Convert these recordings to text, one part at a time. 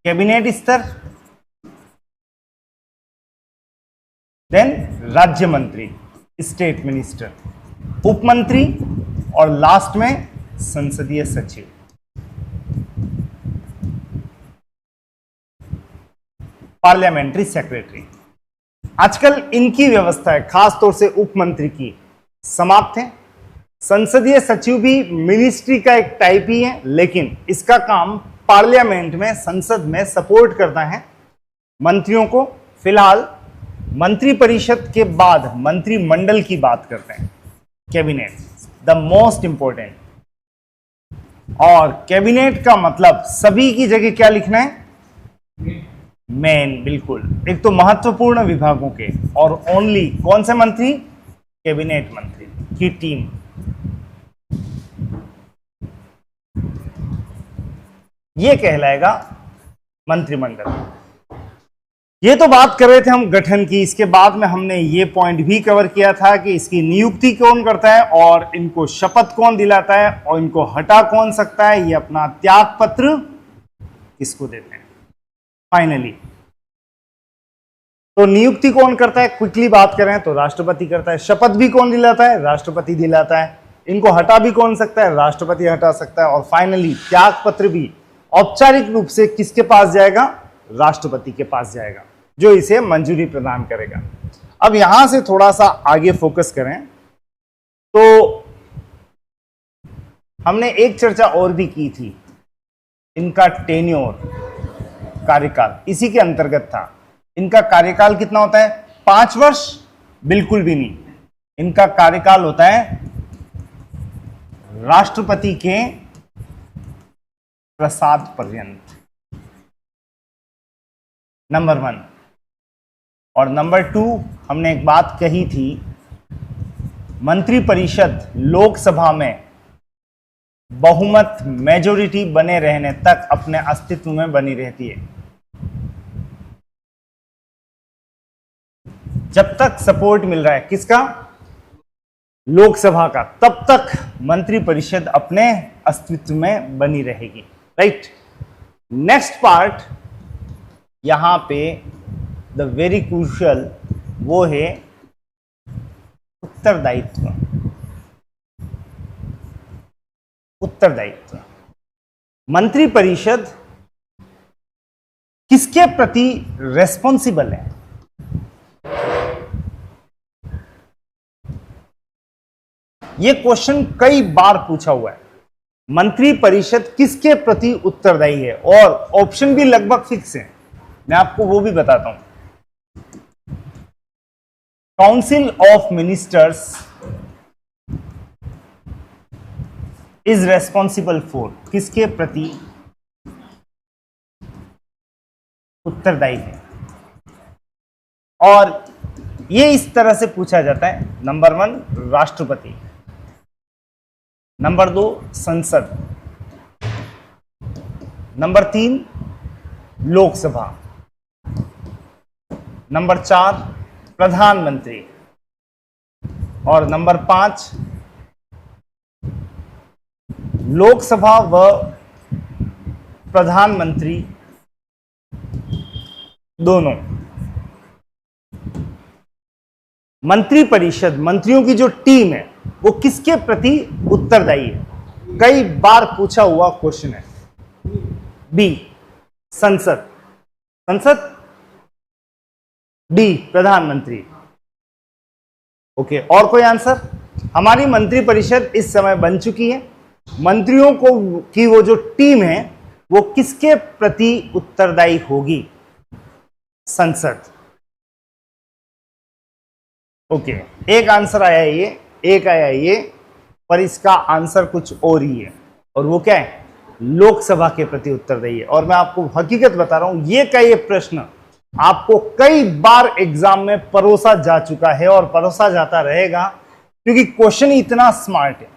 Cabinet स्तर, then राज्य मंत्री, स्टेट मिनिस्टर, उप मंत्री, और लास्ट में संसदीय सचिव। Parliamentary secretary. आजकल इनकी व्यवस्था है, खासतौर से उप मंत्री की, समाप्त है। संसदीय सचिव भी मिनिस्ट्री का एक टाइप ही है, लेकिन इसका काम पार्लियामेंट में, संसद में सपोर्ट करना है मंत्रियों को। फिलहाल मंत्री परिषद के बाद मंत्रिमंडल की बात करते हैं, कैबिनेट, द मोस्ट इंपॉर्टेंट। और कैबिनेट का मतलब सभी की जगह क्या लिखना है? मेन, बिल्कुल। एक तो महत्वपूर्ण विभागों के, और ओनली कौन से मंत्री? कैबिनेट मंत्री की टीम। ये कहलाएगा मंत्रिमंडल। ये तो बात कर रहे थे हम गठन की। इसके बाद में हमने ये पॉइंट भी कवर किया था कि इसकी नियुक्ति कौन करता है, और इनको शपथ कौन दिलाता है, और इनको हटा कौन सकता है, ये अपना त्याग पत्र किसको देते हैं फाइनली। तो नियुक्ति कौन करता है, क्विकली बात करें तो राष्ट्रपति करता है। शपथ भी कौन दिलाता है? राष्ट्रपति दिलाता है। इनको हटा भी कौन सकता है? राष्ट्रपति हटा सकता है। और फाइनली त्याग पत्र भी औपचारिक रूप से किसके पास जाएगा? राष्ट्रपति के पास जाएगा, जो इसे मंजूरी प्रदान करेगा। अब यहां से थोड़ा सा आगे फोकस करें तो हमने एक चर्चा और भी की थी, इनका टेन्योर, कार्यकाल, इसी के अंतर्गत था। इनका कार्यकाल कितना होता है? 5 वर्ष? बिल्कुल भी नहीं। इनका कार्यकाल होता है राष्ट्रपति के प्रसाद पर्यंत, नंबर 1। और नंबर 2, हमने एक बात कही थी, मंत्रिपरिषद लोकसभा में बहुमत, मेजोरिटी बने रहने तक अपने अस्तित्व में बनी रहती है। जब तक सपोर्ट मिल रहा है किसका? लोकसभा का, तब तक मंत्रिपरिषद अपने अस्तित्व में बनी रहेगी। राइट। नेक्स्ट पार्ट यहां पे द वेरी क्रूशियल, वो है उत्तरदायित्व। उत्तरदायित्व। मंत्रिपरिषद किसके प्रति रेस्पॉन्सिबल है? यह क्वेश्चन कई बार पूछा हुआ है। मंत्रिपरिषद किसके प्रति उत्तरदायी है? और ऑप्शन भी लगभग फिक्स है, मैं आपको वो भी बताता हूं। Council of ministers is responsible for, किसके प्रति उत्तरदायी है? और ये इस तरह से पूछा जाता है। नंबर 1 राष्ट्रपति, नंबर 2 संसद, नंबर 3 लोकसभा, नंबर 4 प्रधानमंत्री, और नंबर 5 लोकसभा व प्रधानमंत्री दोनों। मंत्रिपरिषद, मंत्रियों की जो टीम है, वो किसके प्रति उत्तरदायी है? कई बार पूछा हुआ क्वेश्चन है। बी संसद, संसद, डी प्रधानमंत्री। ओके, और कोई आंसर? हमारी मंत्रिपरिषद इस समय बन चुकी है। मंत्रियों को की वो जो टीम है, वो किसके प्रति उत्तरदायी होगी? संसद। ओके, एक आंसर आया ये, एक आया ये, पर इसका आंसर कुछ और ही है। और वो क्या है? लोकसभा के प्रति उत्तरदायी है। और मैं आपको हकीकत बता रहा हूं, ये का ये प्रश्न आपको कई बार एग्जाम में परोसा जा चुका है और परोसा जाता रहेगा, क्योंकि क्वेश्चन इतना स्मार्ट है।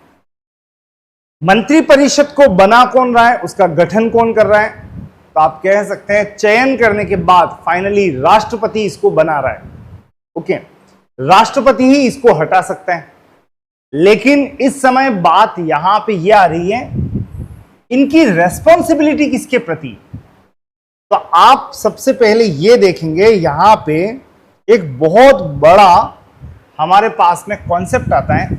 मंत्रिपरिषद को बना कौन रहा है, उसका गठन कौन कर रहा है? तो आप कह सकते हैं चयन करने के बाद फाइनली राष्ट्रपति इसको बना रहा है। ओके, राष्ट्रपति ही इसको हटा सकता है। लेकिन इस समय बात यहां पे यह आ रही है, इनकी रेस्पॉन्सिबिलिटी किसके प्रति? तो आप सबसे पहले ये देखेंगे यहां पे एक बहुत बड़ा हमारे पास में कॉन्सेप्ट आता है,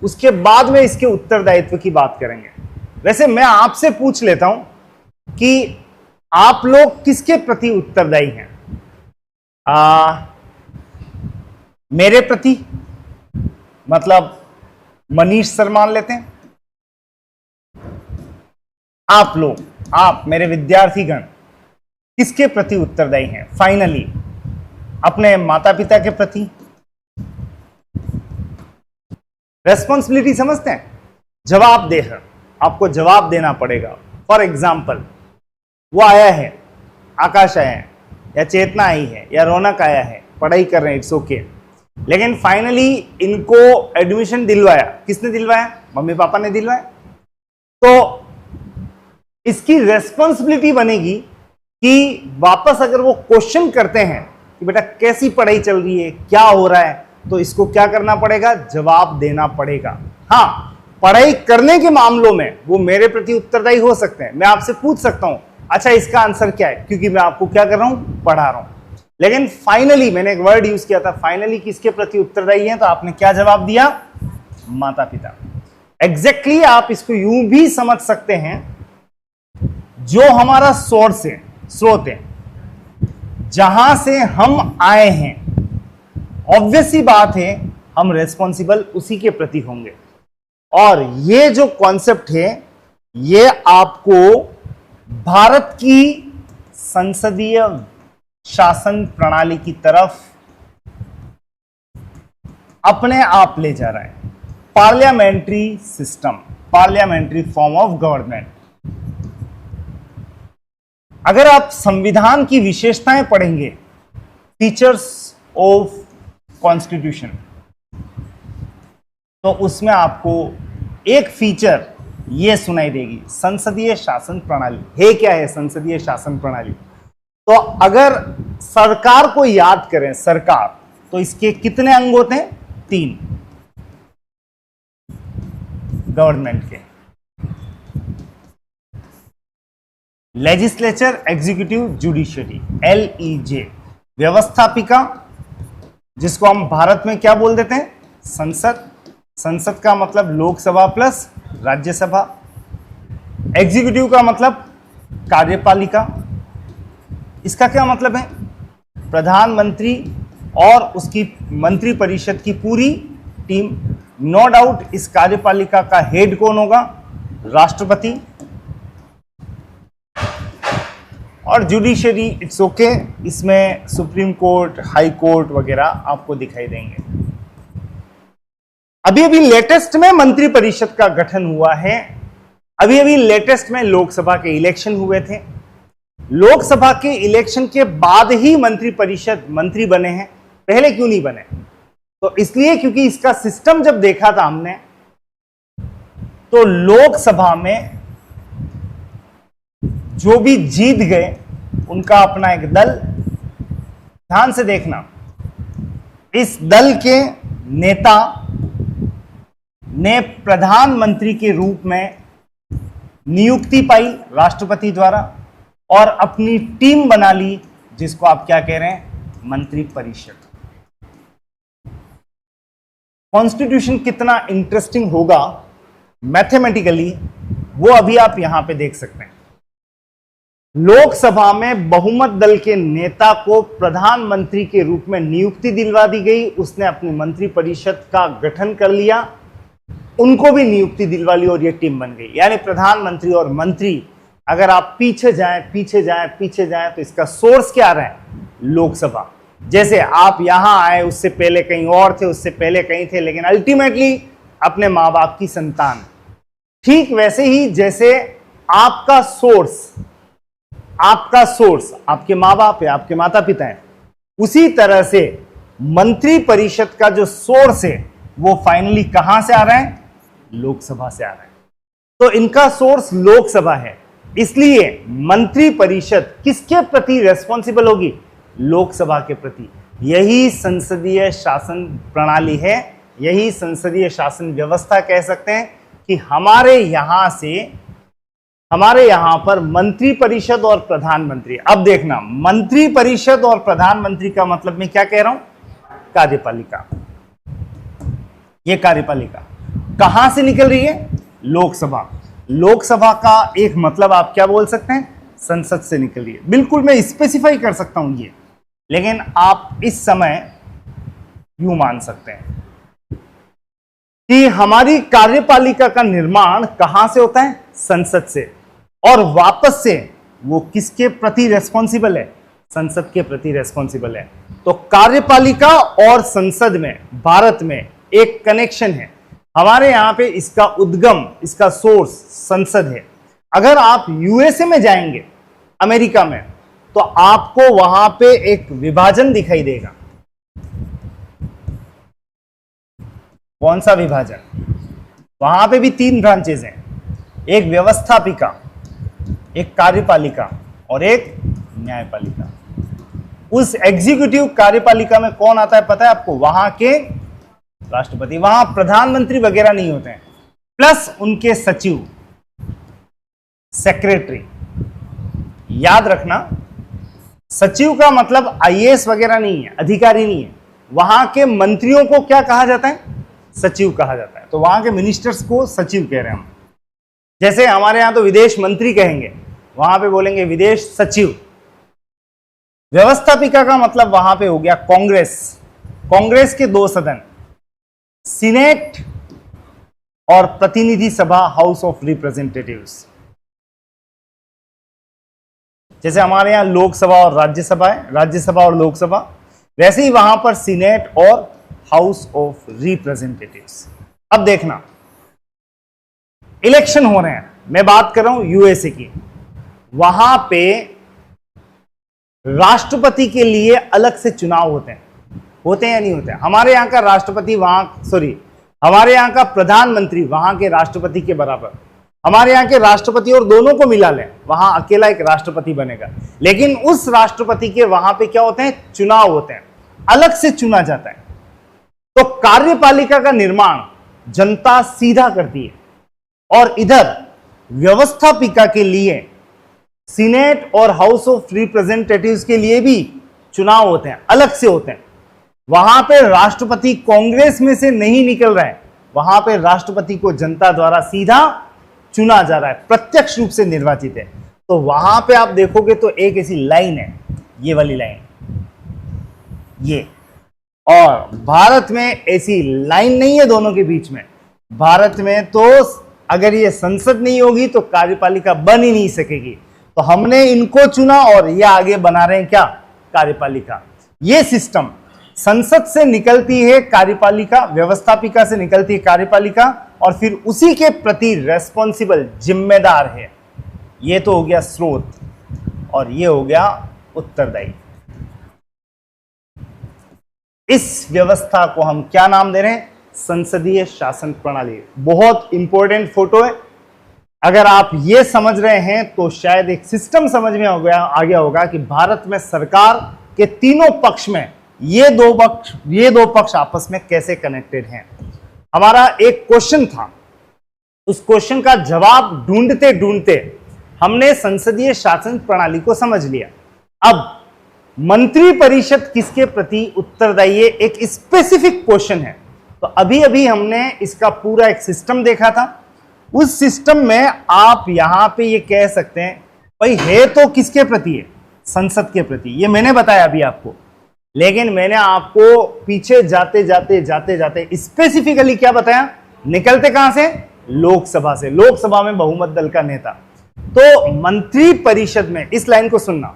उसके बाद में इसके उत्तरदायित्व की बात करेंगे। वैसे मैं आपसे पूछ लेता हूं कि आप लोग किसके प्रति उत्तरदायी हैं? मेरे प्रति, मतलब मनीष सर मान लेते हैं। आप लोग, आप मेरे विद्यार्थीगण किसके प्रति उत्तरदायी हैं? फाइनली अपने माता पिता के प्रति। रेस्पॉन्सिबिलिटी समझते हैं? जवाब देह, आपको जवाब देना पड़ेगा। फॉर एग्जाम्पल, वो आया है, आकाश आया है, या चेतना आई है, या रौनक आया है, पढ़ाई कर रहे हैं, इट्स ओके, लेकिन फाइनली इनको एडमिशन दिलवाया, किसने दिलवाया? मम्मी पापा ने दिलवाया। तो इसकी रेस्पॉन्सिबिलिटी बनेगी कि वापस अगर वो क्वेश्चन करते हैं कि बेटा कैसी पढ़ाई चल रही है, क्या हो रहा है, तो इसको क्या करना पड़ेगा? जवाब देना पड़ेगा। हाँ, पढ़ाई करने के मामलों में वो मेरे प्रति उत्तरदायी हो सकते हैं। मैं आपसे पूछ सकता हूं, अच्छा इसका आंसर क्या है, क्योंकि मैं आपको क्या कर रहा हूं? पढ़ा रहा हूं। लेकिन फाइनली, मैंने एक वर्ड यूज किया था, फाइनली किसके प्रति उत्तरदायी है? तो आपने क्या जवाब दिया? माता पिता। एग्जैक्टली आप इसको यूं भी समझ सकते हैं, जो हमारा सोर्स है, स्रोत है, जहां से हम आए हैं, ऑब्वियस सी बात है हम रेस्पॉन्सिबल उसी के प्रति होंगे। और ये जो कॉन्सेप्ट है, ये आपको भारत की संसदीय शासन प्रणाली की तरफ अपने आप ले जा रहा है। Parliamentary system, parliamentary form of government. अगर आप संविधान की विशेषताएं पढ़ेंगे, फीचर्स ऑफ कॉन्स्टिट्यूशन, तो उसमें आपको एक फीचर ये सुनाई देगी, संसदीय शासन प्रणाली। है क्या है संसदीय शासन प्रणाली? तो अगर सरकार को याद करें, सरकार, तो इसके कितने अंग होते हैं? 3 गवर्नमेंट के, लेजिस्लेचर, एग्जीक्यूटिव, जुडिशियरी, LEJ। व्यवस्थापिका, जिसको हम भारत में क्या बोल देते हैं? संसद। संसद का मतलब लोकसभा प्लस राज्यसभा। एग्जीक्यूटिव का मतलब कार्यपालिका। इसका क्या मतलब है? प्रधानमंत्री और उसकी मंत्री परिषद की पूरी टीम। नो डाउट इस कार्यपालिका का हेड कौन होगा? राष्ट्रपति। और जुडिशरी, इट्स ओके, इसमें सुप्रीम कोर्ट, हाई कोर्ट वगैरह आपको दिखाई देंगे। अभी अभी लेटेस्ट में मंत्री परिषद का गठन हुआ है। अभी अभी लेटेस्ट में लोकसभा के इलेक्शन हुए थे। लोकसभा के इलेक्शन के बाद ही मंत्री परिषद मंत्री बने हैं, पहले क्यों नहीं बने? तो इसलिए क्योंकि इसका सिस्टम जब देखा था हमने, तो लोकसभा में जो भी जीत गए उनका अपना एक दल, ध्यान से देखना, इस दल के नेता ने प्रधानमंत्री के रूप में नियुक्ति पाई राष्ट्रपति द्वारा और अपनी टीम बना ली, जिसको आप क्या कह रहे हैं? मंत्री परिषद। कॉन्स्टिट्यूशन कितना इंटरेस्टिंग होगा मैथमेटिकली, वो अभी आप यहां पे देख सकते हैं। लोकसभा में बहुमत दल के नेता को प्रधानमंत्री के रूप में नियुक्ति दिलवा दी गई, उसने अपनी मंत्री परिषद का गठन कर लिया, उनको भी नियुक्ति दिलवा ली और यह टीम बन गई। यानी प्रधानमंत्री और मंत्री, अगर आप पीछे जाएं पीछे जाएं पीछे जाएं, तो इसका सोर्स क्या रहा है? लोकसभा। जैसे आप यहां आए, उससे पहले कहीं और थे, उससे पहले कहीं थे, लेकिन अल्टीमेटली अपने मां बाप की संतान। ठीक वैसे ही जैसे आपका सोर्स आपके मां बाप है, आपके माता पिता है, उसी तरह से मंत्री परिषद का जो सोर्स है वो फाइनली कहां से आ रहा है? लोकसभा से आ रहा है। तो इनका सोर्स लोकसभा है, इसलिए मंत्री परिषद किसके प्रति रेस्पॉन्सिबल होगी? लोकसभा के प्रति। यही संसदीय शासन प्रणाली है, यही संसदीय शासन व्यवस्था कह सकते हैं कि हमारे यहां से हमारे यहां पर मंत्री परिषद और प्रधानमंत्री। अब देखना, मंत्री परिषद और प्रधानमंत्री का मतलब मैं क्या कह रहा हूं, कार्यपालिका। ये कार्यपालिका कहां से निकल रही है, लोकसभा। लोकसभा का एक मतलब आप क्या बोल सकते हैं, संसद से निकल रही है। बिल्कुल मैं स्पेसिफाई कर सकता हूं ये, लेकिन आप इस समय यूं मान सकते हैं कि हमारी कार्यपालिका का निर्माण कहां से होता है, संसद से, और वापस से वो किसके प्रति रेस्पॉन्सिबल है, संसद के प्रति रेस्पॉन्सिबल है। तो कार्यपालिका और संसद में, भारत में एक कनेक्शन है। हमारे यहां पे इसका उद्गम, इसका सोर्स संसद है। अगर आप यूएसए में जाएंगे, अमेरिका में, तो आपको वहां पे एक विभाजन दिखाई देगा। कौन सा विभाजन, वहां पे भी 3 ब्रांचेज हैं, एक व्यवस्थापिका, एक कार्यपालिका और एक न्यायपालिका। उस एग्जीक्यूटिव कार्यपालिका में कौन आता है पता है आपको, वहां के राष्ट्रपति। वहां प्रधानमंत्री वगैरह नहीं होते हैं, प्लस उनके सचिव, सेक्रेटरी। याद रखना, सचिव का मतलब आईएएस वगैरह नहीं है, अधिकारी नहीं है। वहां के मंत्रियों को क्या कहा जाता है, सचिव कहा जाता है। तो वहां के मिनिस्टर्स को सचिव कह रहे हैं हम। जैसे हमारे यहां तो विदेश मंत्री कहेंगे, वहां पे बोलेंगे विदेश सचिव। व्यवस्थापिका का मतलब वहां पे हो गया कांग्रेस। कांग्रेस के 2 सदन, सीनेट और प्रतिनिधि सभा, हाउस ऑफ रिप्रेजेंटेटिव्स। जैसे हमारे यहां लोकसभा और राज्यसभा है, राज्यसभा और लोकसभा, वैसे ही वहां पर सीनेट और हाउस ऑफ रिप्रेजेंटेटिव्स। अब देखना, इलेक्शन हो रहे हैं, मैं बात कर रहा हूं यूएसए की। वहां पे राष्ट्रपति के लिए अलग से चुनाव होते हैं या नहीं होते हैं? हमारे यहां का राष्ट्रपति हमारे यहां का प्रधानमंत्री वहां के राष्ट्रपति के बराबर। हमारे यहां के राष्ट्रपति और दोनों को मिला लें, वहां अकेला एक राष्ट्रपति बनेगा। लेकिन उस राष्ट्रपति के वहां पे क्या होते हैं, चुनाव होते हैं, अलग से चुना जाता है। तो कार्यपालिका का निर्माण जनता सीधा करती है, और इधर व्यवस्थापिका के लिए सीनेट और हाउस ऑफ रिप्रेजेंटेटिव्स के लिए भी चुनाव होते हैं, अलग से होते हैं। वहां पे राष्ट्रपति कांग्रेस में से नहीं निकल रहा है, वहां पे राष्ट्रपति को जनता द्वारा सीधा चुना जा रहा है, प्रत्यक्ष रूप से निर्वाचित है। तो वहां पे आप देखोगे तो एक ऐसी लाइन है, ये वाली लाइन, ये। और भारत में ऐसी लाइन नहीं है दोनों के बीच में। भारत में तो अगर ये संसद नहीं होगी तो कार्यपालिका बन ही नहीं सकेगी। तो हमने इनको चुना और ये आगे बना रहे हैं क्या, कार्यपालिका। ये सिस्टम, संसद से निकलती है कार्यपालिका, व्यवस्थापिका से निकलती है कार्यपालिका, और फिर उसी के प्रति रेस्पॉन्सिबल, जिम्मेदार है। ये तो हो गया स्रोत, और ये हो गया उत्तरदायी। इस व्यवस्था को हम क्या नाम दे रहे हैं, संसदीय शासन प्रणाली। बहुत इंपॉर्टेंट फोटो है। अगर आप ये समझ रहे हैं तो शायद एक सिस्टम समझ में आ गया होगा कि भारत में सरकार के तीनों पक्ष में ये दो पक्ष आपस में कैसे कनेक्टेड हैं। हमारा एक क्वेश्चन था, उस क्वेश्चन का जवाब ढूंढते ढूंढते हमने संसदीय शासन प्रणाली को समझ लिया। अब मंत्री परिषद किसके प्रति उत्तरदायी है, एक स्पेसिफिक क्वेश्चन है। तो अभी अभी हमने इसका पूरा एक सिस्टम देखा था। उस सिस्टम में आप यहां पे ये कह सकते हैं भाई है तो किसके प्रति है, संसद के प्रति। ये मैंने बताया अभी आपको, लेकिन मैंने आपको पीछे जाते जाते स्पेसिफिकली क्या बताया, निकलते कहां से, लोकसभा से। लोकसभा में बहुमत दल का नेता। तो मंत्री परिषद में, इस लाइन को सुनना,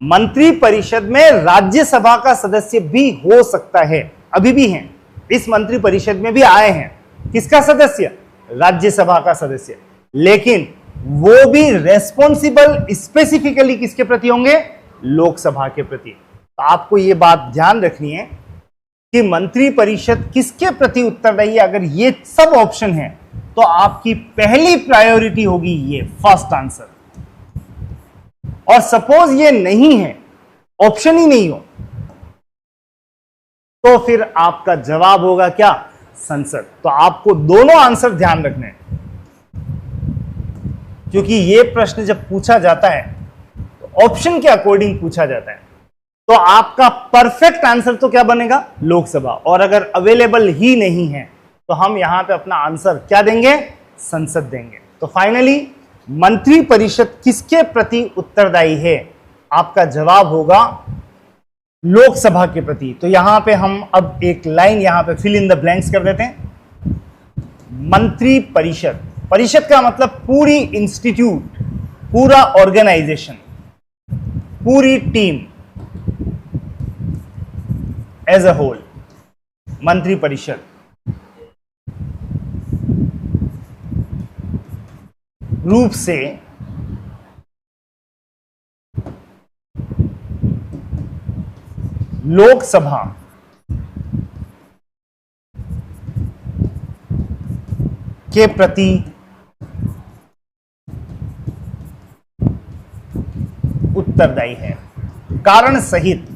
मंत्री परिषद में राज्यसभा का सदस्य भी हो सकता है, अभी भी हैं, इस मंत्री परिषद में भी आए हैं। किसका सदस्य, राज्यसभा का सदस्य। लेकिन वो भी रेस्पॉन्सिबल स्पेसिफिकली किसके प्रति होंगे, लोकसभा के प्रति। तो आपको ये बात ध्यान रखनी है कि मंत्री परिषद किसके प्रति उत्तरदायी है। अगर ये सब ऑप्शन है तो आपकी पहली प्रायोरिटी होगी ये फर्स्ट आंसर। और सपोज ये नहीं है, ऑप्शन ही नहीं हो, तो फिर आपका जवाब होगा क्या, संसद। तो आपको दोनों आंसर ध्यान रखने हैं। क्योंकि ये प्रश्न जब पूछा जाता है तो ऑप्शन के अकॉर्डिंग पूछा जाता है, तो आपका परफेक्ट आंसर तो क्या बनेगा? लोकसभा। और अगर अवेलेबल ही नहीं है तो हम यहां पे अपना आंसर क्या देंगे? संसद देंगे। तो फाइनली मंत्रिपरिषद किसके प्रति उत्तरदायी है? आपका जवाब होगा लोकसभा के प्रति। तो यहां पे हम अब एक लाइन यहां पे फिल इन द ब्लैंक्स कर देते हैं। मंत्रिपरिषद, परिषद का मतलब पूरी इंस्टीट्यूट, पूरा ऑर्गेनाइजेशन, पूरी टीम एज अ होल, मंत्रिपरिषद। रूप से लोकसभा के प्रति उत्तरदायी है, कारण सहित।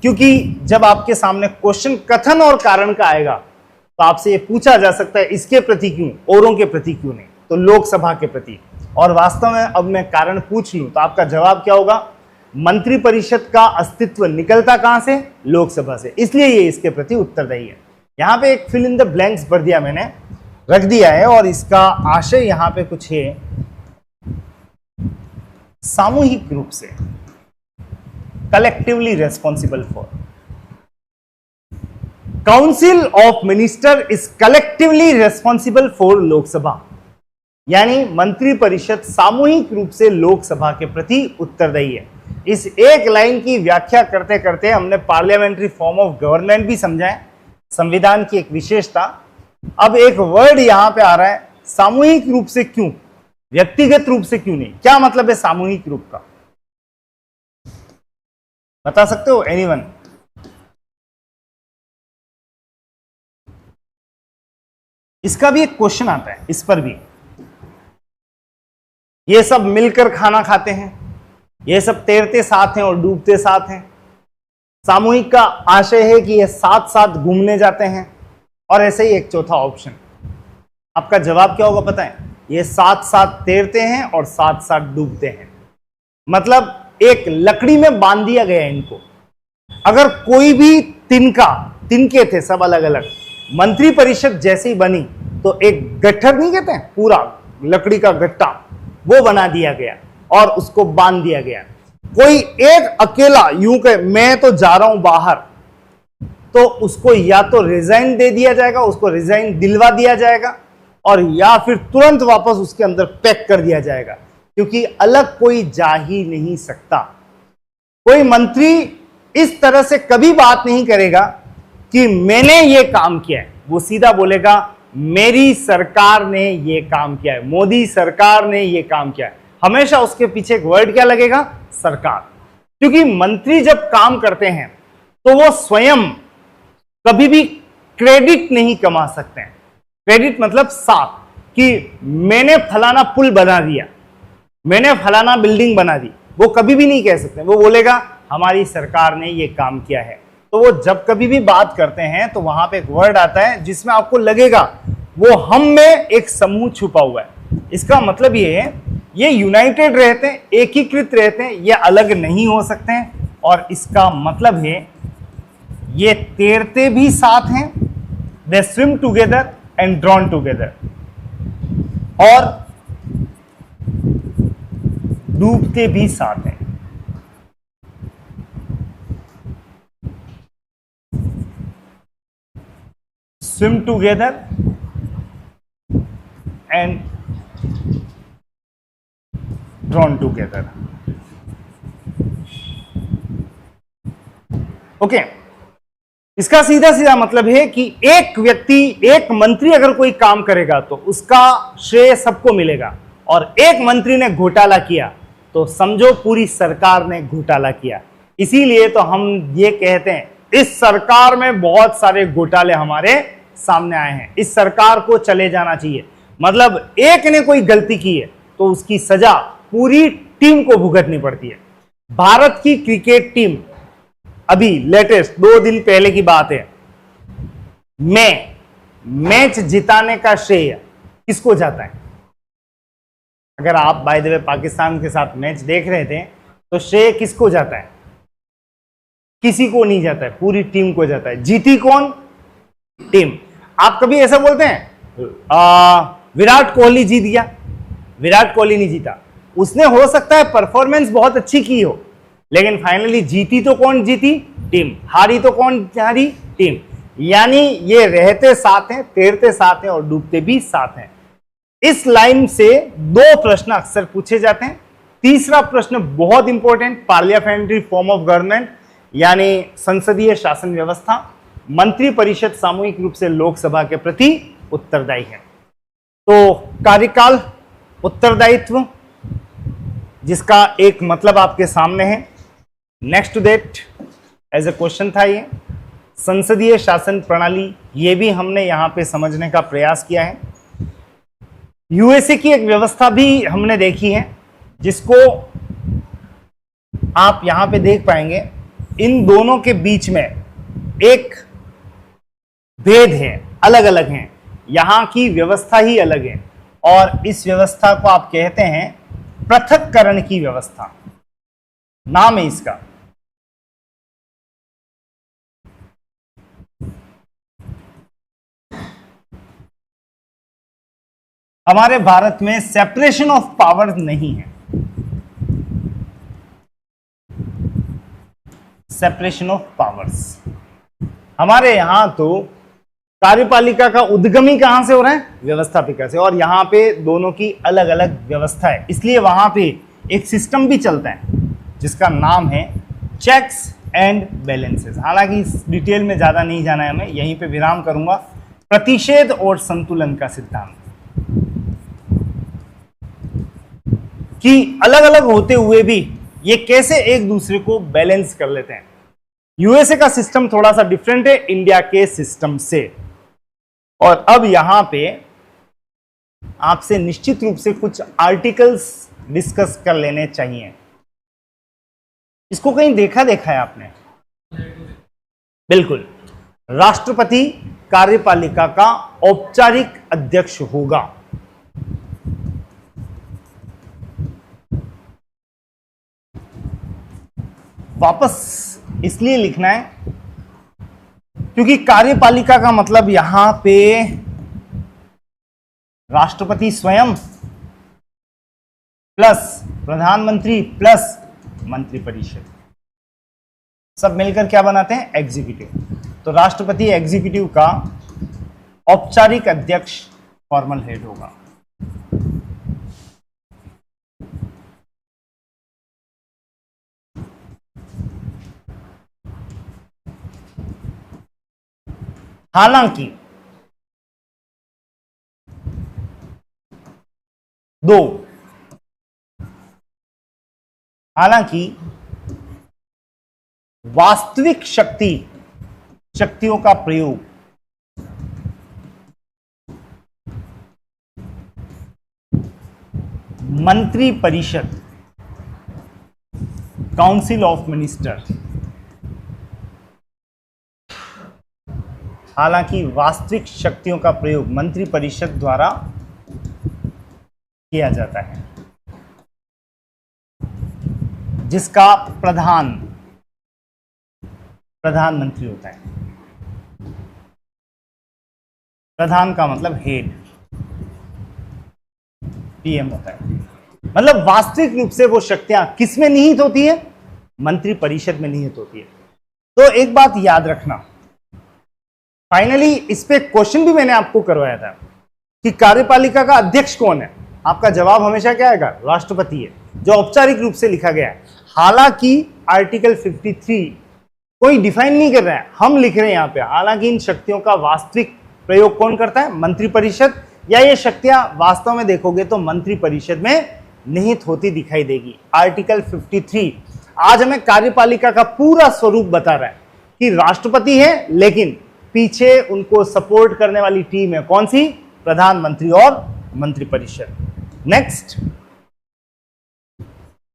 क्योंकि जब आपके सामने क्वेश्चन कथन और कारण का आएगा तो आपसे यह पूछा जा सकता है इसके प्रति क्यों, औरों के प्रति क्यों नहीं, तो लोकसभा के प्रति। और वास्तव में अब मैं कारण पूछ लूं तो आपका जवाब क्या होगा? मंत्रिपरिषद का अस्तित्व निकलता कहां से? लोकसभा से, इसलिए ये इसके प्रति उत्तरदायी है। यहां पे एक फिल इन द ब्लैंक्स भर दिया, मैंने रख दिया है, और इसका आशय यहां पे कुछ है, सामूहिक रूप से, collectively responsible for. Council of minister is collectively responsible for Lok Sabha, यानी मंत्रिपरिषद सामूहिक रूप से लोकसभा के प्रति उत्तरदायी है। इस एक लाइन की व्याख्या करते करते हमने पार्लियामेंट्री फॉर्म ऑफ गवर्नमेंट भी समझा है, संविधान की एक विशेषता। अब एक वर्ड यहां पे आ रहा है, सामूहिक रूप से क्यों, व्यक्तिगत रूप से क्यों नहीं? क्या मतलब है सामूहिक रूप का? बता सकते हो एनीवन? इसका भी एक क्वेश्चन आता है, इस पर भी। ये सब मिलकर खाना खाते हैं, ये सब तैरते साथ हैं और डूबते साथ हैं। सामूहिक का आशय है कि ये साथ साथ घूमने जाते हैं। और ऐसे ही एक चौथा ऑप्शन, आपका जवाब क्या होगा पता है? ये साथ साथ तैरते हैं और साथ साथ डूबते हैं। मतलब एक लकड़ी में बांध दिया गया है इनको। अगर कोई भी तिनके थे सब अलग अलग, मंत्रिपरिषद जैसी बनी तो एक गट्ठर नहीं कहते हैं, पूरा लकड़ी का गट्टा, वो बना दिया गया और उसको बांध दिया गया। कोई एक अकेला यूं कहे मैं तो जा रहा हूं बाहर, तो उसको या तो रिजाइन दे दिया जाएगा, उसको रिजाइन दिलवा दिया जाएगा, और या फिर तुरंत वापस उसके अंदर पैक कर दिया जाएगा, क्योंकि अलग कोई जा ही नहीं सकता। कोई मंत्री इस तरह से कभी बात नहीं करेगा कि मैंने ये काम किया है, वो सीधा बोलेगा मेरी सरकार ने ये काम किया है, मोदी सरकार ने ये काम किया है। हमेशा उसके पीछे एक वर्ड क्या लगेगा? सरकार। क्योंकि मंत्री जब काम करते हैं तो वो स्वयं कभी भी क्रेडिट नहीं कमा सकते हैं। क्रेडिट मतलब साफ, कि मैंने फलाना पुल बना दिया, मैंने फलाना बिल्डिंग बना दी, वो कभी भी नहीं कह सकते। वो बोलेगा हमारी सरकार ने ये काम किया है। तो वो जब कभी भी बात करते हैं तो वहां पे एक वर्ड आता है जिसमें आपको लगेगा वो हम में एक समूह छुपा हुआ है। इसका मतलब ये है, ये यूनाइटेड रहते हैं, एकीकृत रहते हैं, ये अलग नहीं हो सकते हैं। और इसका मतलब है ये तैरते भी साथ हैं, दे swim together and drawn together, और डूबते भी साथ हैं। swim together and drawn together. Okay, इसका सीधा सीधा मतलब है कि एक व्यक्ति, एक मंत्री अगर कोई काम करेगा तो उसका श्रेय सबको मिलेगा, और एक मंत्री ने घोटाला किया तो समझो पूरी सरकार ने घोटाला किया। इसीलिए तो हम ये कहते हैं इस सरकार में बहुत सारे घोटाले हमारे सामने आए हैं, इस सरकार को चले जाना चाहिए। मतलब एक ने कोई गलती की है तो उसकी सजा पूरी टीम को भुगतनी पड़ती है। भारत की क्रिकेट टीम, अभी लेटेस्ट 2 दिन पहले की बात है, मैच जिताने का श्रेय किसको जाता है? अगर आप बाय द वे पाकिस्तान के साथ मैच देख रहे थे तो श्रेय किसको जाता है? किसी को नहीं जाता है, पूरी टीम को जाता है। जीती कौन? टीम। आप कभी ऐसा बोलते हैं विराट कोहली जीत गया? विराट कोहली नहीं जीता। उसने हो सकता है परफॉर्मेंस बहुत अच्छी की हो, लेकिन फाइनली जीती तो कौन जीती? टीम। हारी तो कौन हारी? टीम। यानी ये रहते साथ हैं, तैरते साथ हैं और डूबते भी साथ हैं। इस लाइन से दो प्रश्न अक्सर पूछे जाते हैं। तीसरा प्रश्न बहुत important, parliamentary form of government यानी संसदीय शासन व्यवस्था, मंत्री परिषद सामूहिक रूप से लोकसभा के प्रति उत्तरदायी है। तो कार्यकाल, उत्तरदायित्व, जिसका एक मतलब आपके सामने है। Next to that as a question था ये संसदीय शासन प्रणाली, ये भी हमने यहां पे समझने का प्रयास किया है। यूएसए की एक व्यवस्था भी हमने देखी है, जिसको आप यहां पे देख पाएंगे। इन दोनों के बीच में एक भेद है, अलग अलग हैं। यहां की व्यवस्था ही अलग है और इस व्यवस्था को आप कहते हैं पृथक्करण की व्यवस्था, नाम है इसका। हमारे भारत में सेपरेशन ऑफ पावर नहीं है, सेपरेशन ऑफ पावर्स। हमारे यहां तो कार्यपालिका का उद्गम ही कहां से हो रहा है? व्यवस्थापिका से। और यहां पे दोनों की अलग अलग व्यवस्था है, इसलिए वहां पे एक सिस्टम भी चलता है जिसका नाम है चेक्स एंड बैलेंसेस। हालांकि इस डिटेल में ज्यादा नहीं जाना है हमें, यहीं पे विराम करूंगा। प्रतिषेध और संतुलन का सिद्धांत, कि अलग अलग होते हुए भी ये कैसे एक दूसरे को बैलेंस कर लेते हैं। यूएसए का सिस्टम थोड़ा सा डिफरेंट है इंडिया के सिस्टम से। और अब यहां पे आपसे निश्चित रूप से कुछ आर्टिकल्स डिस्कस कर लेने चाहिए। इसको कहीं देखा है आपने? बिल्कुल, राष्ट्रपति कार्यपालिका का औपचारिक अध्यक्ष होगा। वापस इसलिए लिखना है क्योंकि कार्यपालिका का मतलब यहां पे राष्ट्रपति स्वयं प्लस प्रधानमंत्री प्लस मंत्रिपरिषद, सब मिलकर क्या बनाते हैं? एग्जीक्यूटिव। तो राष्ट्रपति एग्जीक्यूटिव का औपचारिक अध्यक्ष फॉर्मल हेड होगा। हालांकि वास्तविक शक्तियों का प्रयोग मंत्री परिषद, काउंसिल ऑफ मिनिस्टर, हालांकि वास्तविक शक्तियों का प्रयोग मंत्री परिषद द्वारा किया जाता है, जिसका प्रधानमंत्री होता है। प्रधान का मतलब हेड, पीएम होता है। मतलब वास्तविक रूप से वो शक्तियां किस में निहित होती है? मंत्री परिषद में निहित होती है। तो एक बात याद रखना, फाइनली इस पे क्वेश्चन भी मैंने आपको करवाया था कि कार्यपालिका का अध्यक्ष कौन है। आपका जवाब हमेशा क्या आएगा? राष्ट्रपति है, जो औपचारिक रूप से लिखा गया है। हालांकि आर्टिकल 53 कोई डिफाइन नहीं कर रहा है, हम लिख रहे हैं यहां पे। हालांकि इन शक्तियों का वास्तविक प्रयोग कौन करता है? मंत्रिपरिषद। या ये शक्तियां वास्तव में देखोगे तो मंत्रिपरिषद में निहित होती दिखाई देगी। आर्टिकल 53 आज हमें कार्यपालिका का पूरा स्वरूप बता रहा है कि राष्ट्रपति है, लेकिन पीछे उनको सपोर्ट करने वाली टीम है कौन सी? प्रधानमंत्री और मंत्रिपरिषद। Next,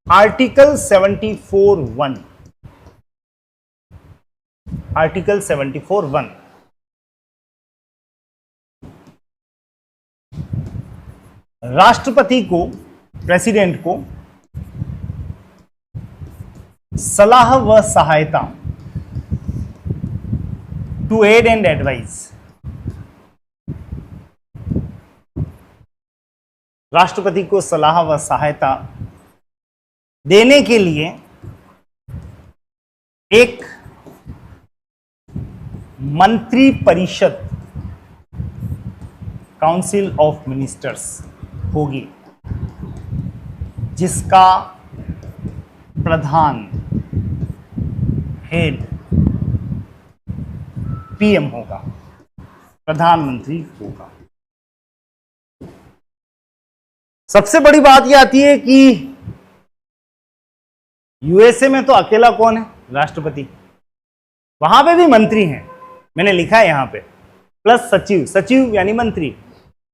article 74(1). आर्टिकल 74(1) राष्ट्रपति को प्रेसिडेंट को सलाह व सहायता, टू एड एंड एडवाइस, राष्ट्रपति को सलाह व सहायता देने के लिए एक मंत्री परिषद, काउंसिल ऑफ मिनिस्टर्स होगी, जिसका प्रधान, हेड पीएम होगा, प्रधानमंत्री होगा। सबसे बड़ी बात यह आती है कि यूएसए में तो अकेला कौन है? राष्ट्रपति। वहां पे भी मंत्री हैं, मैंने लिखा है यहां पे, प्लस सचिव, सचिव यानी मंत्री,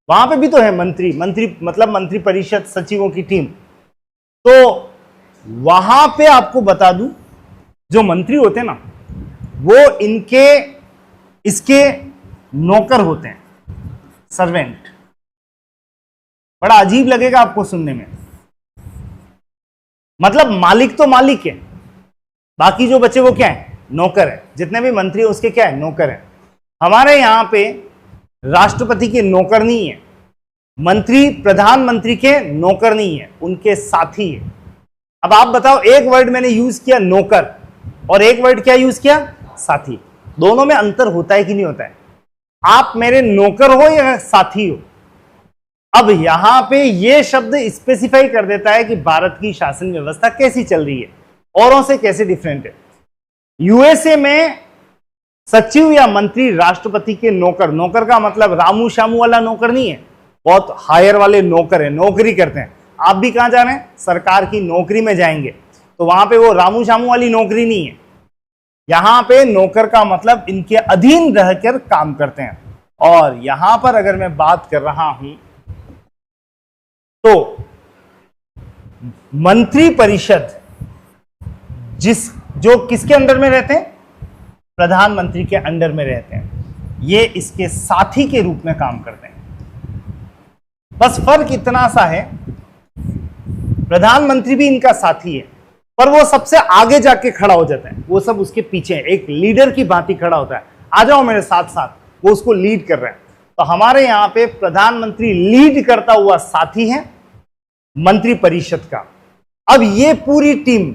वहां पे भी तो है मंत्री, मंत्री मतलब मंत्री परिषद, सचिवों की टीम। तो वहां पे आपको बता दूं, जो मंत्री होते हैं ना, वो इसके नौकर होते हैं, सर्वेंट। बड़ा अजीब लगेगा आपको सुनने में, मतलब मालिक तो मालिक है, बाकी जो बच्चे वो क्या है? नौकर है। जितने भी मंत्री है उसके क्या है? नौकर है। हमारे यहां पे राष्ट्रपति के नौकर नहीं है, मंत्री प्रधानमंत्री के नौकर नहीं है, उनके साथी है। अब आप बताओ, एक वर्ड मैंने यूज किया नौकर, और एक वर्ड क्या यूज किया? साथी। दोनों में अंतर होता है कि नहीं होता है? आप मेरे नौकर हो या साथी हो? अब यहां पे ये शब्द स्पेसिफाई कर देता है कि भारत की शासन व्यवस्था कैसी चल रही है, औरों से कैसे डिफरेंट है। यूएसए में सचिव या मंत्री राष्ट्रपति के नौकर, नौकर का मतलब रामू शामू वाला नौकर नहीं है, बहुत हायर वाले नौकर है, नौकरी करते हैं। आप भी कहां जा रहे हैं? सरकार की नौकरी में जाएंगे, तो वहां पे वो रामू शामू वाली नौकरी नहीं है। यहां पे नौकर का मतलब इनके अधीन रहकर काम करते हैं। और यहां पर अगर मैं बात कर रहा हूं तो मंत्री परिषद जो किसके अंडर में रहते हैं? प्रधानमंत्री के अंडर में रहते हैं। ये इसके साथी के रूप में काम करते हैं। बस फर्क इतना सा है, प्रधानमंत्री भी इनका साथी है, पर वो सबसे आगे जाके खड़ा हो जाता है, वो सब उसके पीछे है, एक लीडर की भांति खड़ा होता है, आ जाओ मेरे साथ साथ, वो उसको लीड कर रहे हैं। तो हमारे यहां पे प्रधानमंत्री लीड करता हुआ साथी है मंत्री परिषद का। अब ये पूरी टीम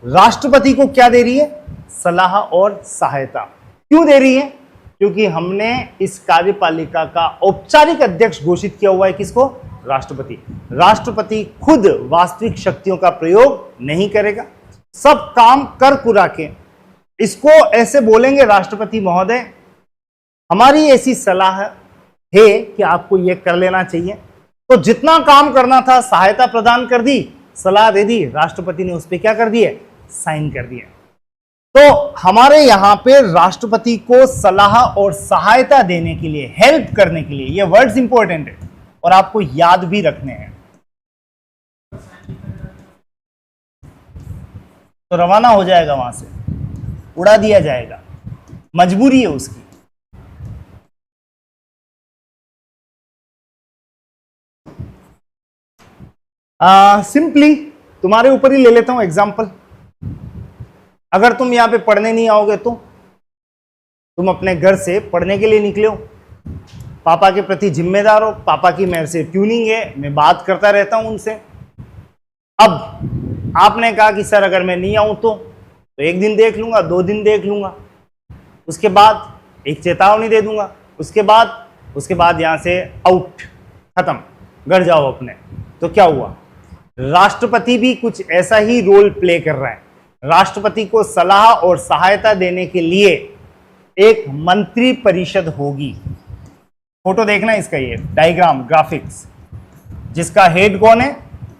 राष्ट्रपति को क्या दे रही है? सलाह और सहायता। क्यों दे रही है? क्योंकि हमने इस कार्यपालिका का औपचारिक अध्यक्ष घोषित किया हुआ है किसको? राष्ट्रपति। राष्ट्रपति खुद वास्तविक शक्तियों का प्रयोग नहीं करेगा, सब काम कर कुरा के इसको ऐसे बोलेंगे, राष्ट्रपति महोदय हमारी ऐसी सलाह है कि आपको यह कर लेना चाहिए। तो जितना काम करना था सहायता प्रदान कर दी, सलाह दे दी, राष्ट्रपति ने उस पर क्या कर दिया? साइन कर दिया। तो हमारे यहां पे राष्ट्रपति को सलाह और सहायता देने के लिए, हेल्प करने के लिए, ये वर्ड्स इंपॉर्टेंट है और आपको याद भी रखने हैं। तो रवाना हो जाएगा, वहां से उड़ा दिया जाएगा, मजबूरी है उसकी। सिंपली तुम्हारे ऊपर ही ले लेता हूं एग्जाम्पल। अगर तुम यहां पे पढ़ने नहीं आओगे तो तुम अपने घर से पढ़ने के लिए निकले हो, पापा के प्रति जिम्मेदार हो, पापा की मेरे से ट्यूनिंग है, मैं बात करता रहता हूं उनसे। अब आपने कहा कि सर अगर मैं नहीं आऊं तो एक दिन देख लूंगा, 2 दिन देख लूंगा, उसके बाद एक चेतावनी दे दूंगा, उसके बाद यहां से आउट, खत्म, घर जाओ अपने। तो क्या हुआ? राष्ट्रपति भी कुछ ऐसा ही रोल प्ले कर रहा है। राष्ट्रपति को सलाह और सहायता देने के लिए एक मंत्री परिषद होगी। फोटो देखना इसका, ये डायग्राम, ग्राफिक्स, जिसका हेड कौन है?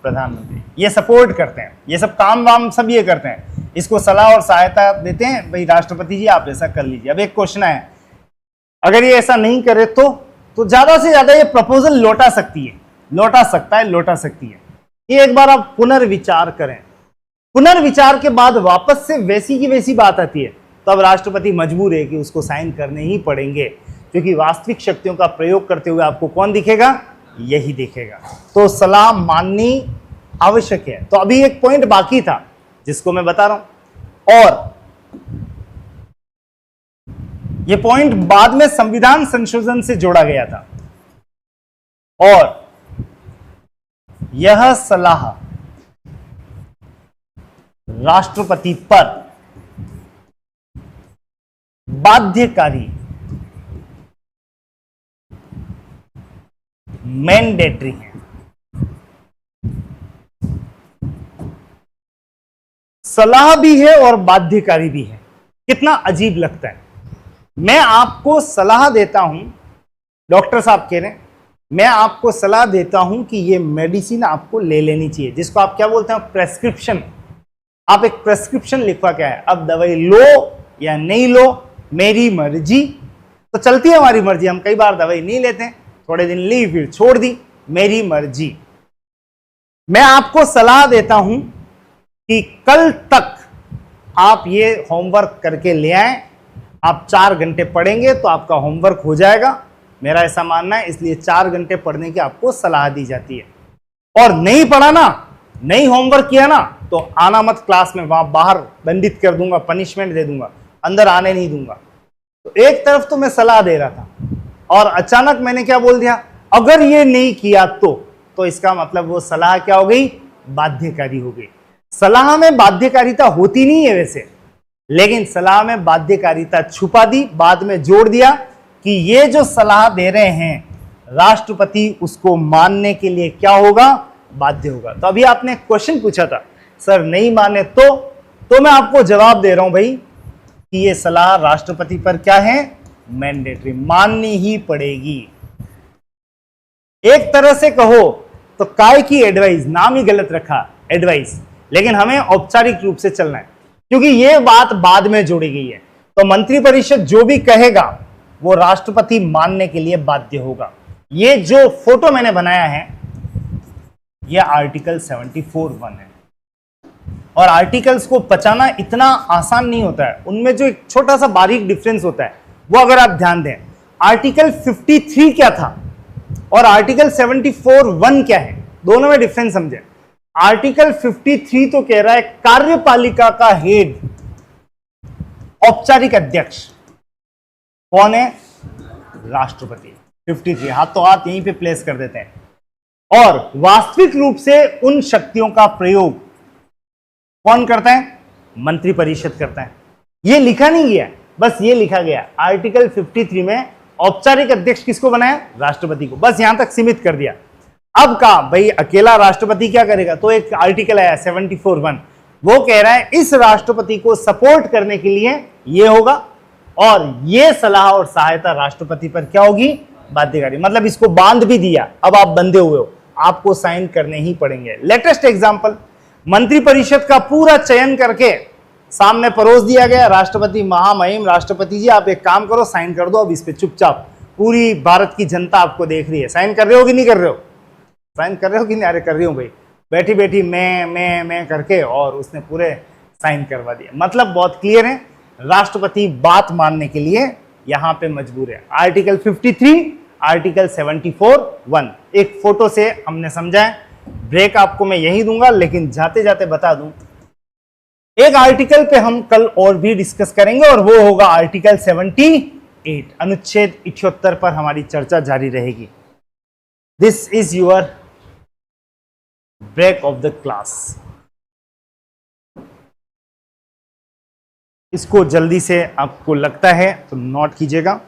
प्रधानमंत्री। ये सपोर्ट करते हैं, ये सब काम वाम सब ये करते हैं, इसको सलाह और सहायता देते हैं, भाई राष्ट्रपति जी आप ऐसा कर लीजिए। अब एक क्वेश्चन है, अगर ये ऐसा नहीं करे तो ज्यादा से ज्यादा ये प्रपोजल लौटा सकती है, लौटा सकती है। ये एक बार आप पुनर्विचार करें, पुनर्विचार के बाद वापस से वैसी की वैसी बात आती है, तो अब राष्ट्रपति मजबूर है कि उसको साइन करने ही पड़ेंगे, क्योंकि वास्तविक शक्तियों का प्रयोग करते हुए आपको कौन दिखेगा? यही दिखेगा। तो सलाह माननी आवश्यक है। तो अभी एक पॉइंट बाकी था जिसको मैं बता रहा हूं, और ये पॉइंट बाद में संविधान संशोधन से जोड़ा गया था। और यह सलाह राष्ट्रपति पर बाध्यकारी, मैंडेटरी है। सलाह भी है और बाध्यकारी भी है। कितना अजीब लगता है। मैं आपको सलाह देता हूं, डॉक्टर साहब कह रहे हैं, मैं आपको सलाह देता हूं कि ये मेडिसिन आपको ले लेनी चाहिए, जिसको आप क्या बोलते हैं, प्रेस्क्रिप्शन। आप एक प्रेस्क्रिप्शन लिखवा क्या है, अब दवाई लो या नहीं लो मेरी मर्जी। तो चलती है हमारी मर्जी, हम कई बार दवाई नहीं लेते हैं, थोड़े दिन ली फिर छोड़ दी, मेरी मर्जी। मैं आपको सलाह देता हूं कि कल तक आप ये होमवर्क करके ले आए। आप 4 घंटे पढ़ेंगे तो आपका होमवर्क हो जाएगा, मेरा ऐसा मानना है। इसलिए 4 घंटे पढ़ने की आपको सलाह दी जाती है। और नहीं पढ़ा ना, नहीं होमवर्क किया ना, तो आना मत क्लास में, वहां बाहर दंडित कर दूंगा, पनिशमेंट दे दूंगा, अंदर आने नहीं दूंगा। तो एक तरफ तो मैं सलाह दे रहा था और अचानक मैंने क्या बोल दिया, अगर ये नहीं किया तो इसका मतलब वो सलाह क्या हो गई, बाध्यकारी हो गई। सलाह में बाध्यकारिता होती नहीं है वैसे, लेकिन सलाह में बाध्यकारिता छुपा दी, बाद में जोड़ दिया कि ये जो सलाह दे रहे हैं राष्ट्रपति, उसको मानने के लिए क्या होगा, बाध्य होगा। तो अभी आपने क्वेश्चन पूछा था सर नहीं माने तो मैं आपको जवाब दे रहा हूं भाई कि ये सलाह राष्ट्रपति पर क्या है, मैंडेटरी, माननी ही पड़ेगी। एक तरह से कहो तो काय की एडवाइस, नाम ही गलत रखा एडवाइस, लेकिन हमें औपचारिक रूप से चलना है क्योंकि ये बात बाद में जोड़ी गई है। तो मंत्रिपरिषद जो भी कहेगा वो राष्ट्रपति मानने के लिए बाध्य होगा। ये जो फोटो मैंने बनाया है ये आर्टिकल 74(1) है, और आर्टिकल्स को पचाना इतना आसान नहीं होता है। उनमें जो एक छोटा सा बारीक डिफरेंस होता है वो अगर आप ध्यान दें, आर्टिकल 53 क्या था और आर्टिकल 74(1) क्या है, दोनों में डिफरेंस समझे। आर्टिकल 53 तो कह रहा है कार्यपालिका का हेड, औपचारिक अध्यक्ष कौन है, राष्ट्रपति। 53 हाथ तो हाथ यहीं पे प्लेस कर देते हैं। और वास्तविक रूप से उन शक्तियों का प्रयोग कौन करता है, मंत्रिपरिषद करता है। ये लिखा नहीं गया, बस ये लिखा गया आर्टिकल 53 में औपचारिक अध्यक्ष किसको बनाया, राष्ट्रपति को, बस यहां तक सीमित कर दिया। अब कहा भाई अकेला राष्ट्रपति क्या करेगा, तो एक आर्टिकल आया 74(1), वो कह रहा है इस राष्ट्रपति को सपोर्ट करने के लिए ये होगा और ये सलाह और सहायता राष्ट्रपति पर क्या होगी, बाध्यकारी। मतलब इसको बांध भी दिया, अब आप बंधे हुए हो, आपको साइन करने ही पड़ेंगे। लेटेस्ट एग्जांपल, मंत्रिपरिषद का पूरा चयन करके सामने परोस दिया गया, राष्ट्रपति महामहिम राष्ट्रपति जी आप एक काम करो, साइन कर दो अब इस पे चुपचाप, पूरी भारत की जनता आपको देख रही है, साइन कर रहे हो कि नहीं कर रहे हो, साइन कर रहे हो कि नहीं, अरे कर रही हूं भाई, बैठी बैठी मैं करके, और उसने पूरे साइन करवा दिया। मतलब बहुत क्लियर है, राष्ट्रपति बात मानने के लिए यहां पे मजबूर है। आर्टिकल 53, आर्टिकल 74(1) एक फोटो से हमने समझा है। ब्रेक आपको मैं यही दूंगा, लेकिन जाते जाते बता दूं एक आर्टिकल पे हम कल और भी डिस्कस करेंगे और वो होगा आर्टिकल 78, अनुच्छेद 78 पर हमारी चर्चा जारी रहेगी। This is your break of the class. इसको जल्दी से आपको लगता है तो नोट कीजिएगा।